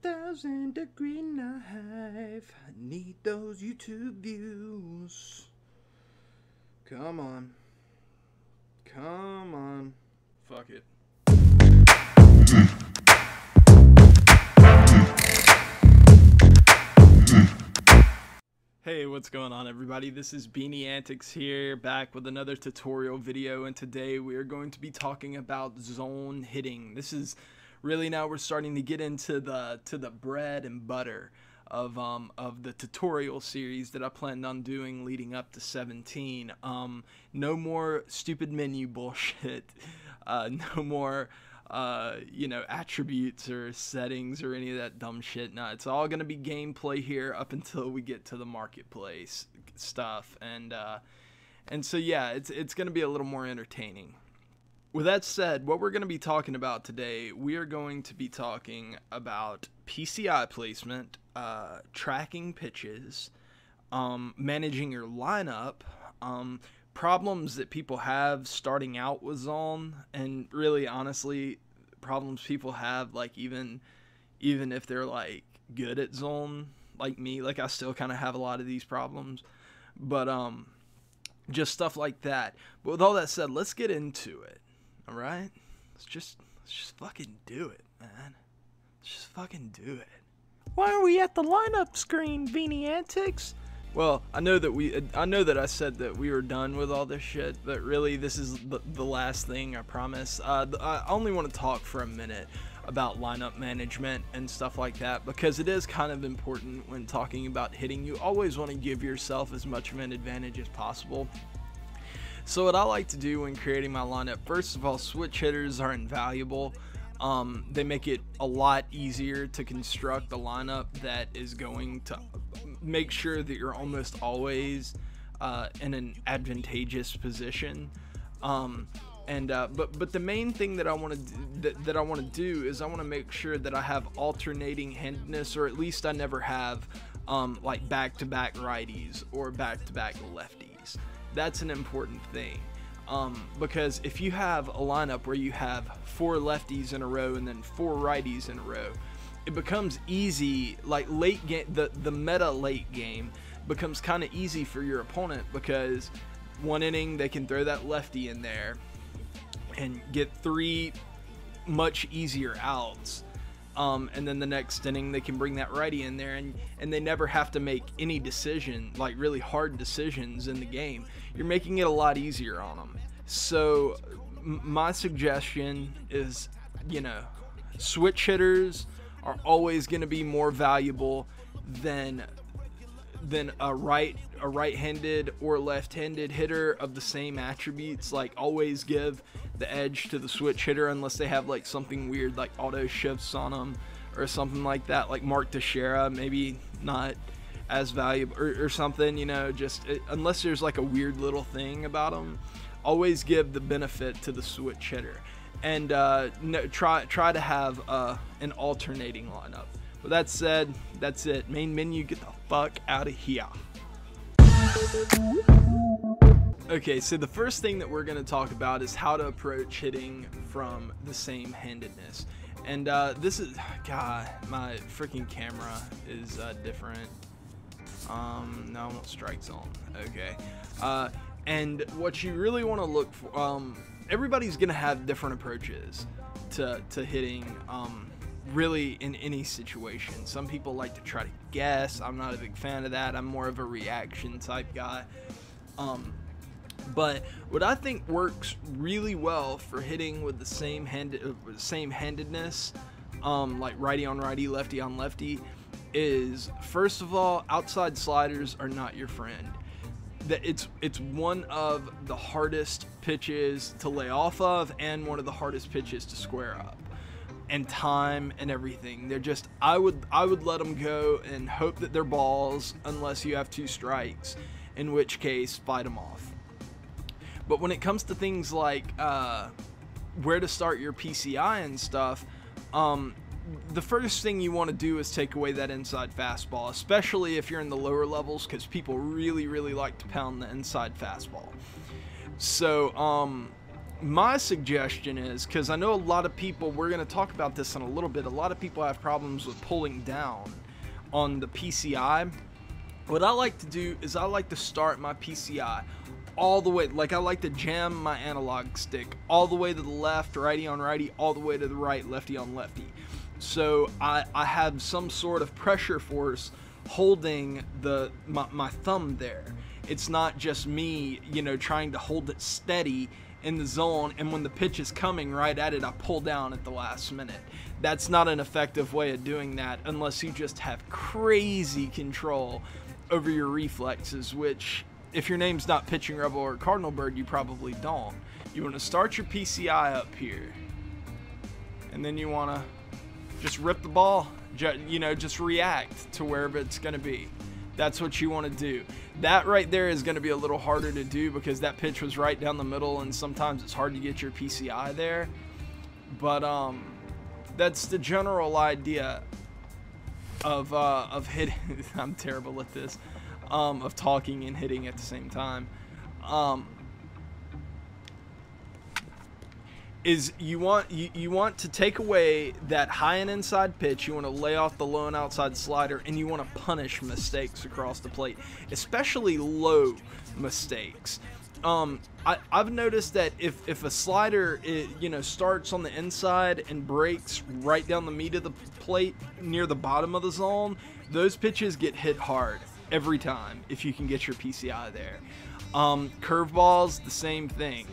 1,000-degree knife. I need those YouTube views. Come on. Come on. Fuck it. Hey, what's going on, everybody? This is Beanie Antics here, back with another tutorial video, and today we are going to be talking about zone hitting. This is really, now we're starting to get into the bread and butter of the tutorial series that I planned on doing leading up to 17. No more stupid menu bullshit. No more attributes or settings or any of that dumb shit. No, it's all gonna be gameplay here up until we get to the marketplace stuff, and so yeah, it's gonna be a little more entertaining. With that said, what we're gonna be talking about today, we are going to be talking about PCI placement, tracking pitches, managing your lineup, problems that people have starting out with zone, and really honestly problems people have like even if they're like good at zone like me. Like, I still kind of have a lot of these problems, but just stuff like that. But with all that said, let's get into it. All right, let's just fucking do it, man. Let's just fucking do it. Why are we at the lineup screen, Beanie Antics? Well, I know that I said that we were done with all this shit, but really this is the last thing, I promise. I only want to talk for a minute about lineup management and stuff like that, because it is kind of important when talking about hitting. You always want to give yourself as much of an advantage as possible. So what I like to do when creating my lineup, first of all, switch hitters are invaluable. They make it a lot easier to construct a lineup that is going to make sure that you're almost always in an advantageous position. But the main thing that I want to do is I want to make sure that I have alternating handedness, or at least I never have like back-to-back righties or back-to-back lefties. That's an important thing. Because if you have a lineup where you have 4 lefties in a row and then 4 righties in a row, it becomes easy, like late game, the meta late game becomes kind of easy for your opponent, because one inning they can throw that lefty in there and get 3 much easier outs. And then the next inning they can bring that righty in there, and they never have to make any decision, like really hard decisions in the game. You're making it a lot easier on them. So my suggestion is, switch hitters are always going to be more valuable than a right-handed or left-handed hitter of the same attributes. Like, always give the edge to the switch hitter, unless they have like something weird like auto shifts on them or something like that, like Mark Teixeira, maybe not as valuable, or something, unless there's like a weird little thing about them. Always give the benefit to the switch hitter, and try to have an alternating lineup. With that said, that's it. Main menu, get the fuck out of here. Okay, so the first thing that we're going to talk about is how to approach hitting from the same handedness. And this is, God, my freaking camera is different. No, I want strike zone. Okay. And what you really want to look for, everybody's going to have different approaches to hitting, really in any situation. Some people like to try to guess. I'm not a big fan of that. I'm more of a reaction type guy. But what I think works really well for hitting with the same handedness, like righty on righty, lefty on lefty, is, first of all, outside sliders are not your friend. That it's one of the hardest pitches to lay off of, and one of the hardest pitches to square up, and time and everything. They're just, I would let them go and hope that they're balls, unless you have 2 strikes, in which case fight them off. But when it comes to things like where to start your PCI and stuff, the first thing you want to do is take away that inside fastball, especially if you're in the lower levels, because people really like to pound the inside fastball. So My suggestion is, because I know a lot of people, we're going to talk about this in a little bit, a lot of people have problems with pulling down on the PCI. What I like to do is I like to start my PCI all the way, like I like to jam my analog stick all the way to the left, righty on righty, all the way to the right, lefty on lefty. So I have some sort of pressure force holding my thumb there. It's not just me, you know, trying to hold it steady in the zone, and when the pitch is coming right at it, I pull down at the last minute. That's not an effective way of doing that unless you just have crazy control over your reflexes, which if your name's not Pitching Rebel or Cardinal Bird, you probably don't. You want to start your PCI up here, and then you want to just rip the ball, you know, just react to wherever it's going to be. That's what you want to do. That right there is going to be a little harder to do because that pitch was right down the middle, and sometimes it's hard to get your PCI there. But that's the general idea of hitting. I'm terrible at this. Of talking and hitting at the same time. Is you want to take away that high and inside pitch. You want to lay off the low and outside slider, and you want to punish mistakes across the plate, especially low mistakes. I've noticed that if a slider you know, starts on the inside and breaks right down the meat of the plate near the bottom of the zone, those pitches get hit hard every time if you can get your PCI there. Curveballs, the same thing.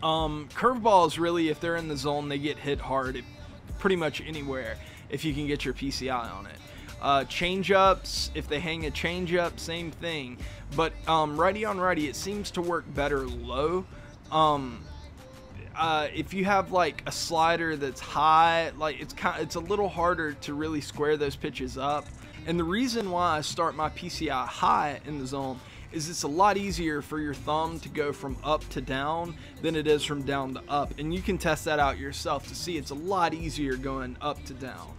Curveballs, really, if they're in the zone, they get hit hard pretty much anywhere if you can get your PCI on it. Change-ups, if they hang a change-up, same thing. But righty on righty, it seems to work better low. If you have like a slider that's high, like it's a little harder to really square those pitches up. And the reason why I start my PCI high in the zone is it's a lot easier for your thumb to go from up to down than it is from down to up. And you can test that out yourself to see it's a lot easier going up to down.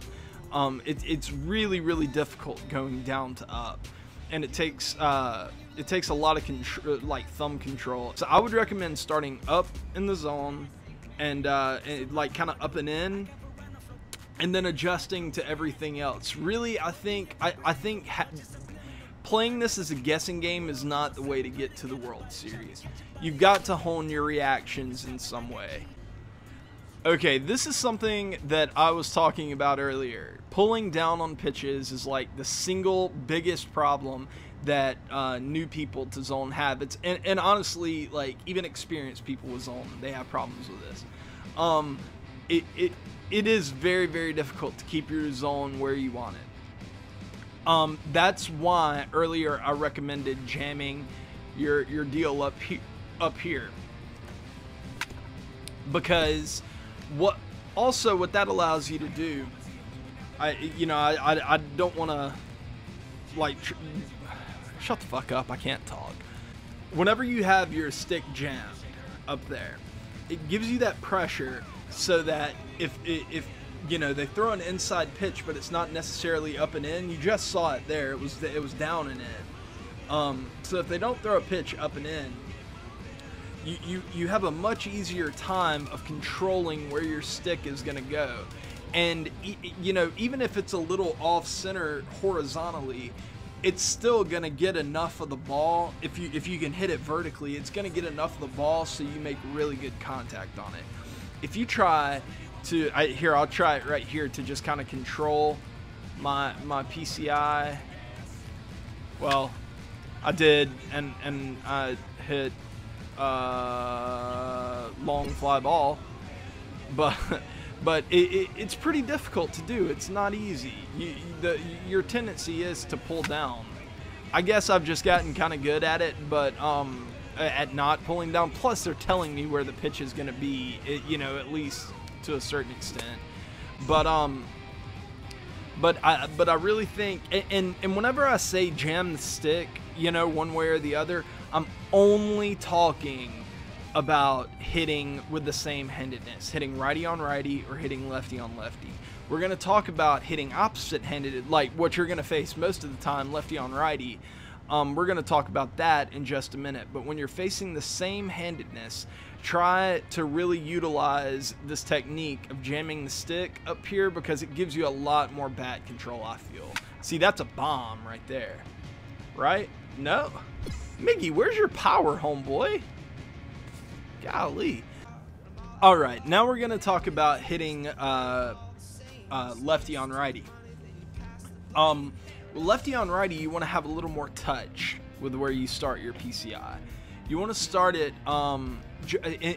It's really, really difficult going down to up. And it takes a lot of like thumb control. So I would recommend starting up in the zone and like kind of up and in, and then adjusting to everything else. Really, I think playing this as a guessing game is not the way to get to the World Series. You've got to hone your reactions in some way. Okay, this is something that I was talking about earlier. Pulling down on pitches is like the single biggest problem that new people to zone have. And honestly, like even experienced people with zone, they have problems with this. It is very, very difficult to keep your zone where you want it. That's why earlier I recommended jamming your deal up here, because what that allows you to do, I don't want to like shut the fuck up, I can't talk. Whenever you have your stick jammed up there, it gives you that pressure so that if you know, they throw an inside pitch, but it's not necessarily up and in. You just saw it there. It was down and in. So if they don't throw a pitch up and in, you have a much easier time of controlling where your stick is going to go. And you know, even if it's a little off center horizontally, it's still going to get enough of the ball. If you can hit it vertically, it's going to get enough of the ball so you make really good contact on it. If you try to, I'll try it right here to just kind of control my PCI. Well, I did, and I hit long fly ball, but it's pretty difficult to do. It's not easy. Your tendency is to pull down. I guess I've just gotten kind of good at it, but at not pulling down. Plus, they're telling me where the pitch is going to be, you know, at least to a certain extent. But I really think, and whenever I say jam the stick, you know, one way or the other, I'm only talking about hitting with the same handedness, hitting righty on righty or hitting lefty on lefty. We're going to talk about hitting opposite handed, like what you're going to face most of the time, lefty on righty. We're going to talk about that in just a minute. But when you're facing the same handedness, try to really utilize this technique of jamming the stick up here, because it gives you a lot more bat control, I feel. See, that's a bomb right there, right? No? Miggy, where's your power, homeboy? Golly. All right, now we're going to talk about hitting lefty on righty. Lefty on righty, you want to have a little more touch with where you start your PCI. You want to start it,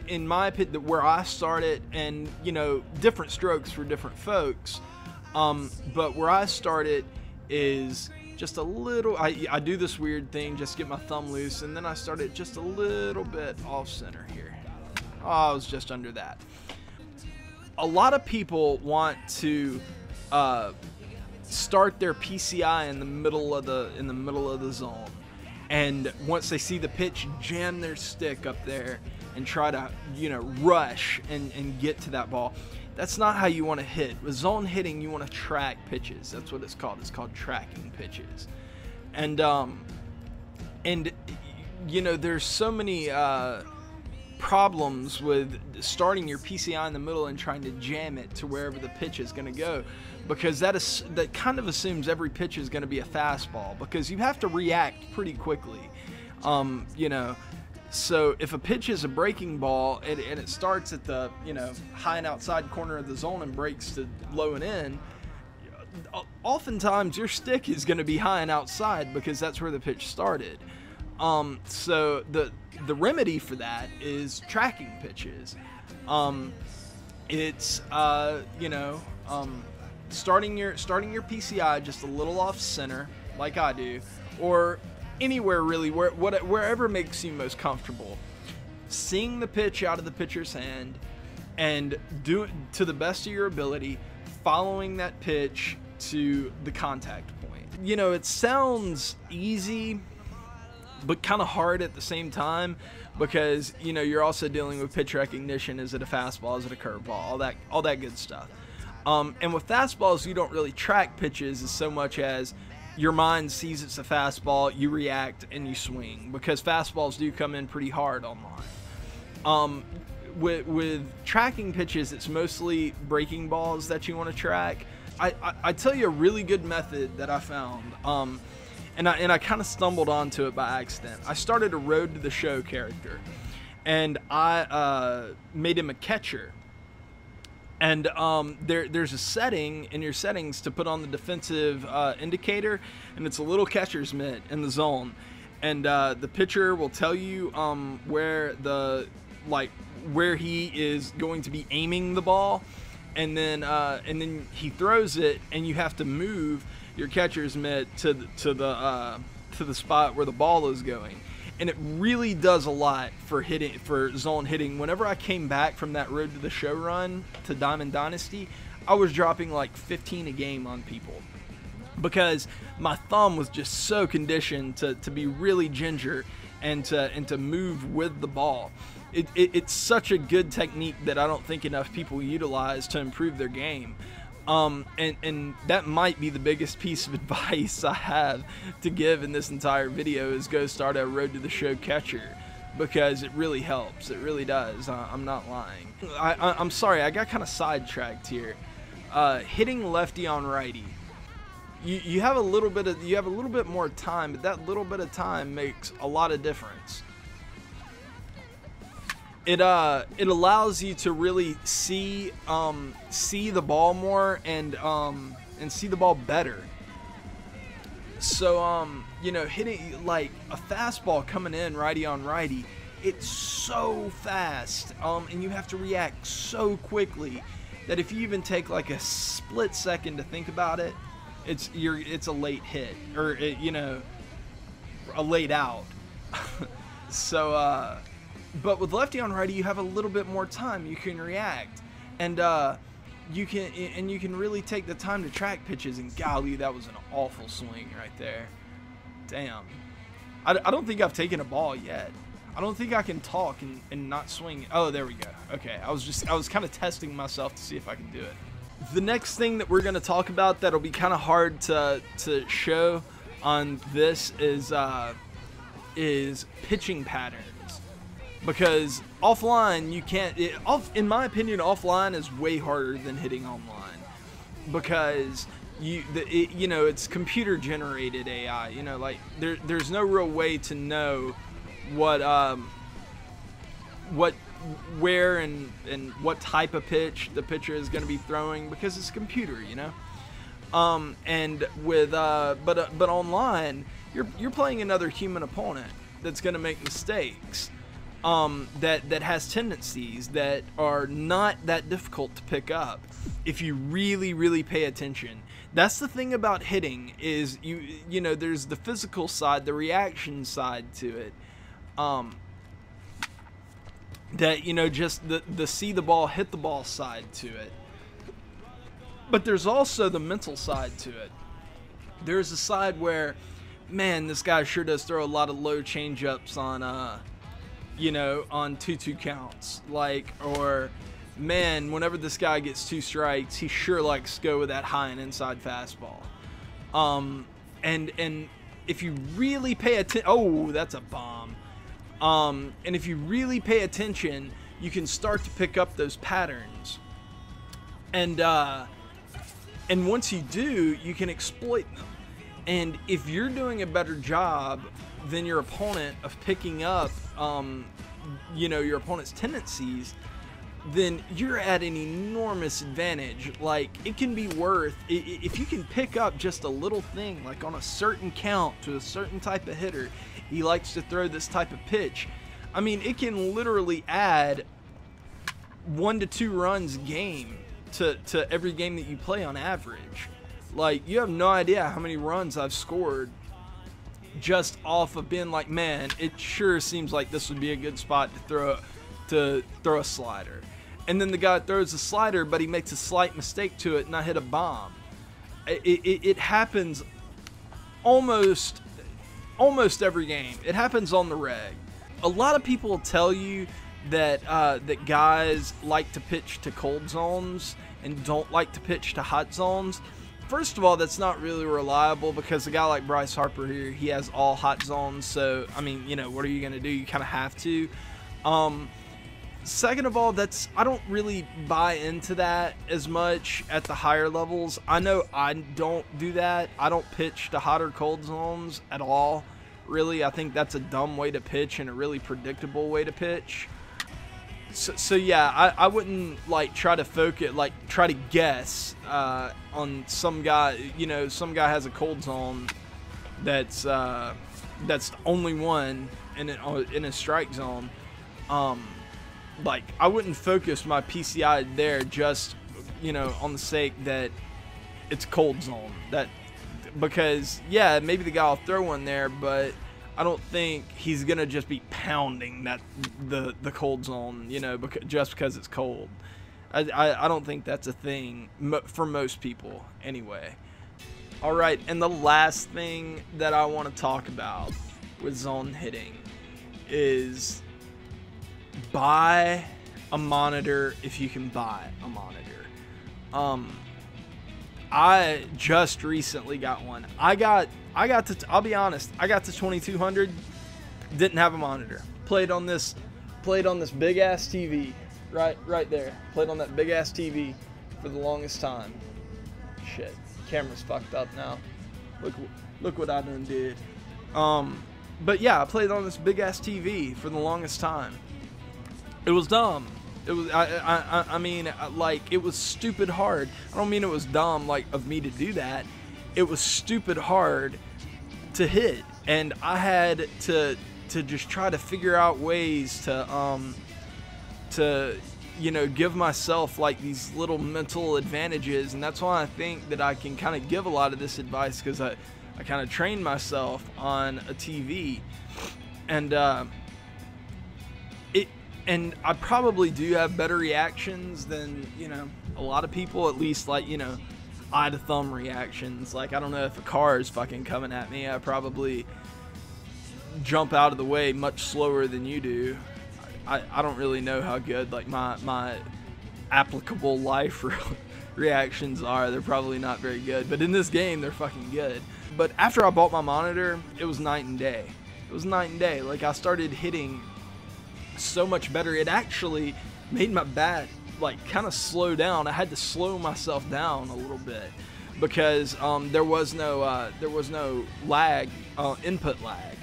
in my opinion, where I start it, and you know, different strokes for different folks. But where I start it is just a little. I do this weird thing, just get my thumb loose, and then I start it just a little bit off center here. Oh, I was just under that. A lot of people want to start their PCI in the middle of the zone, and once they see the pitch, jam their stick up there and try to, you know, rush and get to that ball. That's not how you want to hit. With zone hitting, you want to track pitches. That's what it's called. It's called tracking pitches. And you know, there's so many problems with starting your PCI in the middle and trying to jam it to wherever the pitch is going to go, because that kind of assumes every pitch is going to be a fastball, because you have to react pretty quickly. You know, so if a pitch is a breaking ball and it starts at the, you know, high and outside corner of the zone and breaks to low and in, oftentimes your stick is going to be high and outside because that's where the pitch started. So the remedy for that is tracking pitches. It's you know, starting your PCI just a little off center, like I do, or anywhere really, wherever makes you most comfortable. Seeing the pitch out of the pitcher's hand and do it to the best of your ability, following that pitch to the contact point. You know, it sounds easy, but kind of hard at the same time, because you know, you're also dealing with pitch recognition. Is it a fastball? Is it a curveball? All that good stuff. And with fastballs, you don't really track pitches as so much as your mind sees it's a fastball, you react and you swing, because fastballs do come in pretty hard online. With tracking pitches, it's mostly breaking balls that you want to track. I tell you a really good method that I found. And I kind of stumbled onto it by accident. I started a Road to the Show character, and I made him a catcher. And there's a setting in your settings to put on the defensive indicator, and it's a little catcher's mitt in the zone. And the pitcher will tell you where he is going to be aiming the ball, and then he throws it, and you have to move your catcher's mitt to the spot where the ball is going. And it really does a lot for zone hitting. Whenever I came back from that Road to the Show run to Diamond Dynasty, I was dropping like 15 a game on people, because my thumb was just so conditioned to be really ginger and to move with the ball. It's such a good technique that I don't think enough people utilize to improve their game. And that might be the biggest piece of advice I have to give in this entire video, is go start a Road to the Show catcher, because it really helps. It really does. I'm not lying. I'm sorry, I got kind of sidetracked here. Hitting lefty on righty. You have a little bit more time, but that little bit of time makes a lot of difference. It allows you to really see the ball more and see the ball better. So you know, hitting like a fastball coming in righty on righty, it's so fast, and you have to react so quickly that if you even take like a split second to think about it, it's a late hit, or you know, a late out. So but with lefty on righty, you have a little bit more time. You can react, and you can really take the time to track pitches. And golly, that was an awful swing right there. Damn, I don't think I've taken a ball yet. I don't think I can talk and not swing. Oh, there we go. Okay, I was kind of testing myself to see if I can do it. The next thing that we're going to talk about that'll be kind of hard to show on this is pitching patterns. because offline you can't. In my opinion, offline is way harder than hitting online, because you know, it's computer generated AI. You know, like there's no real way to know where and what type of pitch the pitcher is going to be throwing, because it's a computer, you know. And with but online, you're playing another human opponent that's going to make mistakes, that has tendencies that are not that difficult to pick up if you really pay attention. That's the thing about hitting, is you know, there's the physical side, the reaction side to it, that, you know, just the see the ball, hit the ball side to it. But there's also the mental side to it. There's a side where, man, this guy sure does throw a lot of low changeups on, you know, on 2-2 counts. Like, or, man, whenever this guy gets 2 strikes, he sure likes to go with that high and inside fastball. And if you really pay attention, oh, that's a bomb. And if you really pay attention, you can start to pick up those patterns. And once you do, you can exploit them. And if you're doing a better job than your opponent of picking up, you know, your opponent's tendencies, then you're at an enormous advantage. Like, it can be worth, if you can pick up just a little thing, like on a certain count to a certain type of hitter, he likes to throw this type of pitch. I mean, it can literally add 1 to 2 runs a game to every game that you play on average. Like, you have no idea how many runs I've scored just off of being like, man, it sure seems like this would be a good spot to throw a slider. And then the guy throws a slider, but he makes a slight mistake to it, and I hit a bomb. It happens almost every game. It happens on the reg. A lot of people tell you that that guys like to pitch to cold zones and don't like to pitch to hot zones. First of all, that's not really reliable, because a guy like Bryce Harper here, he has all hot zones. So, I mean, you know, what are you going to do? You kind of have to. Second of all, I don't really buy into that as much at the higher levels. I know I don't do that. I don't pitch to hot or cold zones at all. Really, I think that's a dumb way to pitch and a really predictable way to pitch. So yeah, I wouldn't like try to focus, like try to guess on some guy. You know, some guy has a cold zone that's the only one in a strike zone. Like, I wouldn't focus my PCI there just, you know, on the sake that it's cold zone. Because yeah, maybe the guy will throw one there, but I don't think he's gonna just be pounding the cold zone, you know, just because it's cold. I don't think that's a thing for most people anyway. All right, and the last thing that I want to talk about with zone hitting is buy a monitor if you can buy a monitor. I just recently got one. I'll be honest, I got to 2200, didn't have a monitor. Played on this big ass TV, right there. Played on that big ass TV for the longest time. Shit, camera's fucked up now. Look what I done did. But yeah, I played on this big ass TV for the longest time. It was dumb. It was, I mean, like, it was stupid hard. I don't mean it was dumb, like, of me to do that. It was stupid hard to hit, and I had to just try to figure out ways to you know, give myself like these little mental advantages. And that's why I think that I can kind of give a lot of this advice, because I kind of trained myself on a TV, and and I probably do have better reactions than, you know, a lot of people, at least, like, you know, eye to thumb reactions. Like, I don't know if a car is fucking coming at me, I probably jump out of the way much slower than you do. I don't really know how good, like, my applicable life reactions are. They're probably not very good, but in this game they're fucking good. But after I bought my monitor, it was night and day. It was night and day. Like, I started hitting so much better. It actually made my bat like kind of slow down. I had to slow myself down a little bit because there was no lag, input lag.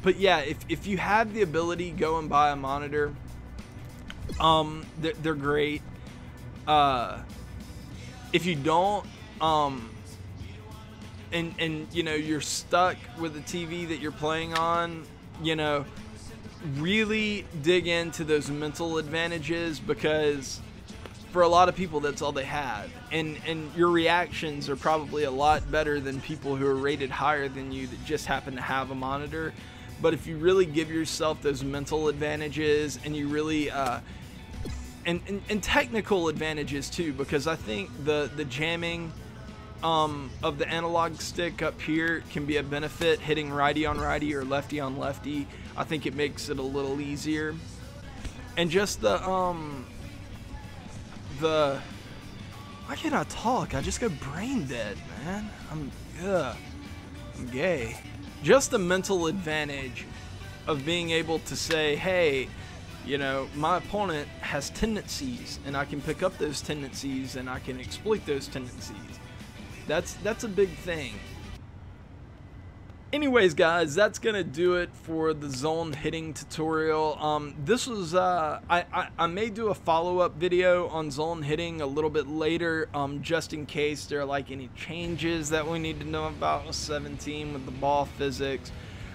But yeah, if you have the ability, go and buy a monitor. They're great. If you don't, and you know, you're stuck with the TV that you're playing on, you know, really dig into those mental advantages, because for a lot of people that's all they have, and your reactions are probably a lot better than people who are rated higher than you that just happen to have a monitor. But if you really give yourself those mental advantages, and you really and technical advantages too, because I think the jamming of the analog stick up here can be a benefit. Hitting righty on righty or lefty on lefty, I think it makes it a little easier. And just the why can't I talk? I just go brain dead, man. I'm gay. Just the mental advantage of being able to say, hey, you know, my opponent has tendencies, and I can pick up those tendencies and I can exploit those tendencies. That's a big thing. Anyways, guys, that's gonna do it for the zone hitting tutorial. This was I may do a follow-up video on zone hitting a little bit later, just in case there are like any changes that we need to know about with 17 with the ball physics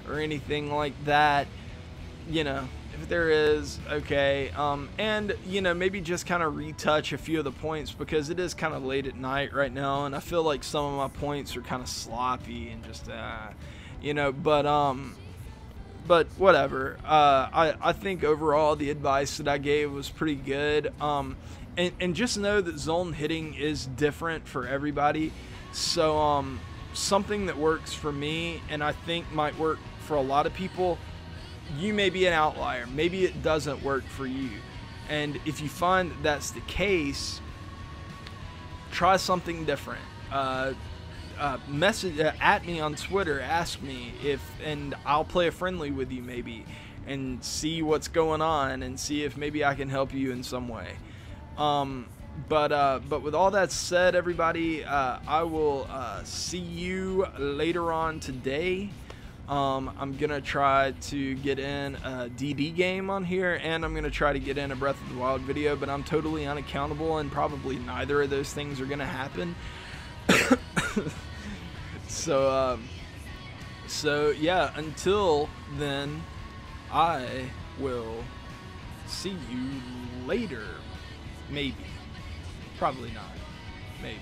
or anything like that. You know, if there is, okay. And you know, maybe just kind of retouch a few of the points, because it is kind of late at night right now, and I feel like some of my points are kind of sloppy and just you know, but whatever. I think overall the advice that I gave was pretty good. And just know that zone hitting is different for everybody. So something that works for me and I think might work for a lot of people, you may be an outlier. Maybe it doesn't work for you. And if you find that that's the case, try something different. Message at me on Twitter, ask me and I'll play a friendly with you maybe, and see what's going on and see if maybe I can help you in some way. But with all that said, everybody, I will see you later on today. I'm gonna try to get in a DD game on here, and I'm gonna try to get in a Breath of the Wild video, but I'm totally unaccountable, and probably neither of those things are gonna happen. So yeah, until then, I will see you later. Maybe. Probably not. Maybe.